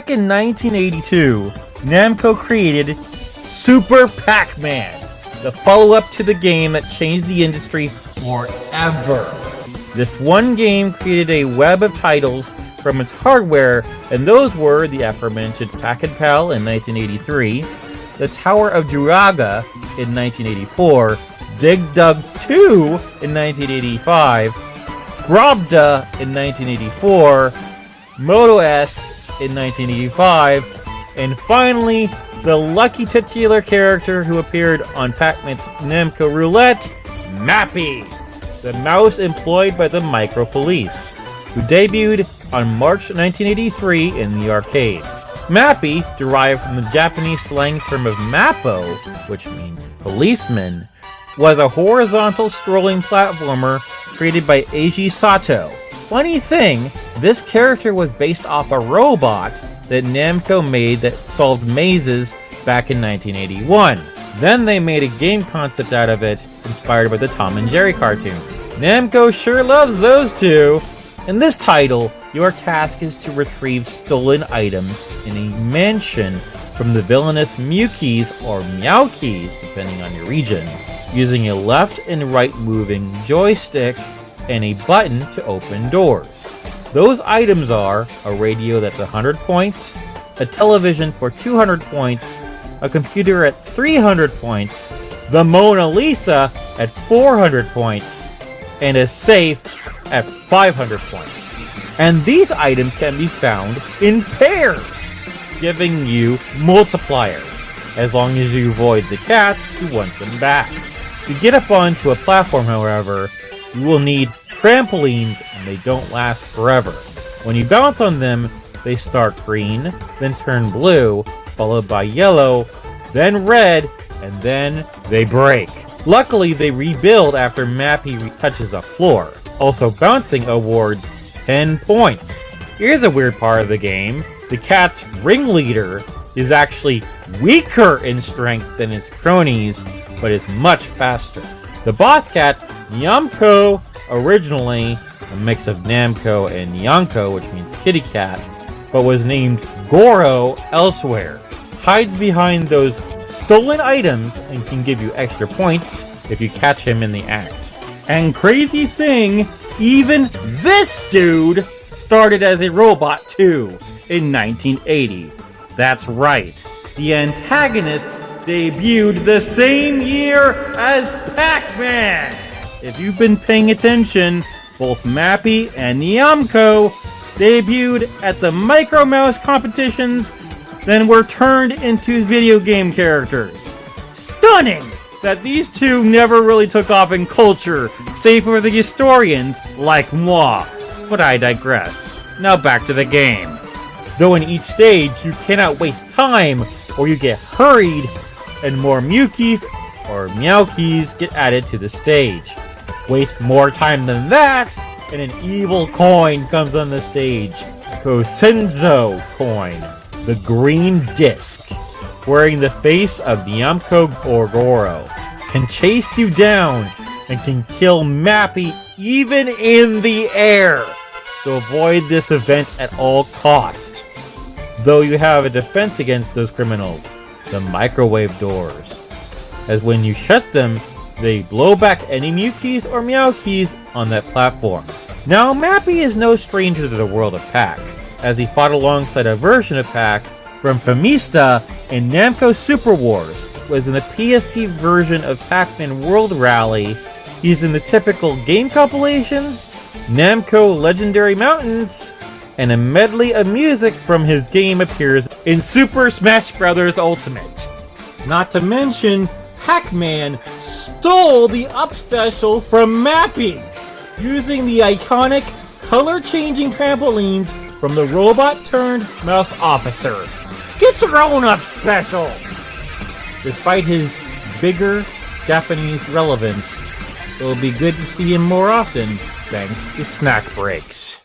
Back in 1982, Namco created Super Pac-Man, the follow-up to the game that changed the industry forever. This one game created a web of titles from its hardware, and those were the aforementioned Pac-Pal in 1983, the Tower of Duraga in 1984, Dig Dug 2 in 1985, Grobda in 1984, Moto S in 1985, and finally, the lucky titular character who appeared on Pac-Man's Namco Roulette, MAPPY, the mouse employed by the Micro Police, who debuted on March 1983 in the arcades. MAPPY, derived from the Japanese slang term of Mappo, which means policeman, was a horizontal scrolling platformer created by Eiji Sato. Funny thing, this character was based off a robot that Namco made that solved mazes back in 1981. Then they made a game concept out of it, inspired by the Tom and Jerry cartoon. Namco sure loves those two! In this title, your task is to retrieve stolen items in a mansion from the villainous Mewkeys or Meowkeys, depending on your region, using a left and right moving joystick and a button to open doors. Those items are a radio that's 100 points, a television for 200 points, a computer at 300 points, the Mona Lisa at 400 points, and a safe at 500 points. And these items can be found in pairs, giving you multipliers, as long as you avoid the cats who want them back. To get up onto a platform, however, you will need trampolines, and they don't last forever. When you bounce on them, they start green, then turn blue, followed by yellow, then red, and then they break. Luckily, they rebuild after MAPPY touches a floor. Also bouncing awards 10 points. Here's a weird part of the game. The cat's ringleader is actually weaker in strength than his cronies, but is much faster. The boss cat, Nyamko, originally a mix of Namco and Nyanko, which means kitty cat, but was named Goro elsewhere, hides behind those stolen items and can give you extra points if you catch him in the act. And crazy thing, even this dude started as a robot too in 1980. That's right, the antagonist debuted the same year as Pac-Man! If you've been paying attention, both MAPPY and Nyamko debuted at the Micro Mouse competitions, then were turned into video game characters. Stunning that these two never really took off in culture, save for the historians like moi. But I digress. Now back to the game. Though in each stage, you cannot waste time or you get hurried, and more Mewkeys or Meowkeys get added to the stage. Waste more time than that, and an evil coin comes on the stage. Kosenzo coin, the green disc, wearing the face of Nyamko or Goro, can chase you down and can kill MAPPY even in the air. So avoid this event at all costs. Though you have a defense against those criminals, the microwave doors, as when you shut them, they blow back any Mewkeys or Meowkeys on that platform. Now, MAPPY is no stranger to the world of Pac, as he fought alongside a version of Pac from Famista in Namco Super Wars, was in the PSP version of Pac-Man World Rally. He's in the typical game compilations, Namco Legendary Mountains, and a medley of music from his game appears in Super Smash Bros. Ultimate. Not to mention, Pac-Man stole the up special from MAPPY, using the iconic color-changing trampolines from the robot-turned-mouse officer. Get your own up special! Despite his bigger Japanese relevance, it will be good to see him more often thanks to Snack Breaks.